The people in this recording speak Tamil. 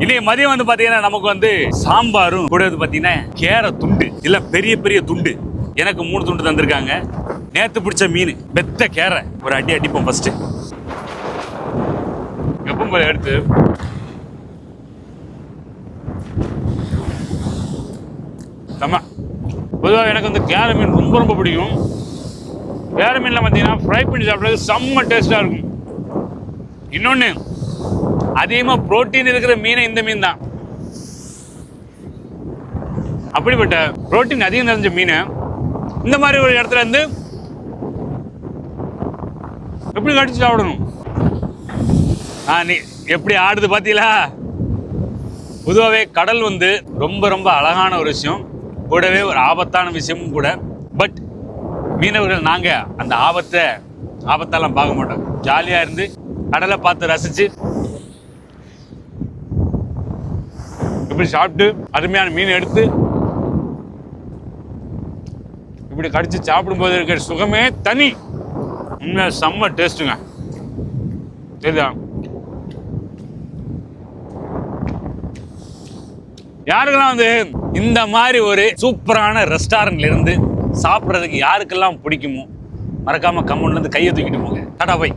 இன்னைக்கு மதியம் வந்து பாத்தீங்கன்னா நமக்கு வந்து சாம்பாரும் கூட வந்து பாத்தீங்கன்னா கேர துண்டு இல்ல பெரிய பெரிய துண்டு. எனக்கு 3 துண்டு தந்திருக்காங்க. நேத்து பிடிச்ச மீன் பெத்த கேரை ஒரு அடி அடிப்போம் ஃபர்ஸ்ட். எப்பவும் போல எடுத்து ஆமா. பொதுவாக எனக்கு வந்து கேர மீன் ரொம்ப ரொம்ப பிடிக்கும். கேர மீன்ல பார்த்தீங்கன்னா ஃப்ரை பண்ணி சாப்பிட்றது செம்ம டேஸ்டாக இருக்கும். இன்னொன்று அதிகமாக புரோட்டீன் இருக்கிற மீனை இந்த மீன் தான். அப்படிப்பட்ட புரோட்டீன் அதிகம் நிறைஞ்ச மீனை இந்த மாதிரி ஒரு இடத்துல இருந்து எப்படி கடிச்சு சாப்பிடணும்? நீ எப்படி ஆடுது பார்த்தீங்களா? பொதுவாகவே கடல் வந்து ரொம்ப ரொம்ப அழகான ஒரு விஷயம், கூடவே ஒரு ஆபத்தான விஷயமும் கூட. பட் மீனவர்கள் நாங்கள் அந்த ஆபத்தெல்லாம் பார்க்க மாட்டோம். ஜாலியாக இருந்து கடலை பார்த்து ரசித்து இப்படி சாப்பிட்டு அருமையான மீன் எடுத்து இப்படி கடிச்சு சாப்பிடும்போது இருக்கிற சுகமே தனி. உண்மையாக செம்ம டேஸ்ட்டுங்க. சரிதா? யாருக்கெல்லாம் வந்து இந்த மாதிரி ஒரு சூப்பரான ரெஸ்டாரண்ட்ல இருந்து சாப்பிட்றதுக்கு யாருக்கெல்லாம் பிடிக்குமோ மறக்காம கமெண்ட்ல இருந்து கையை தூக்கிட்டு போங்க. Tata bye.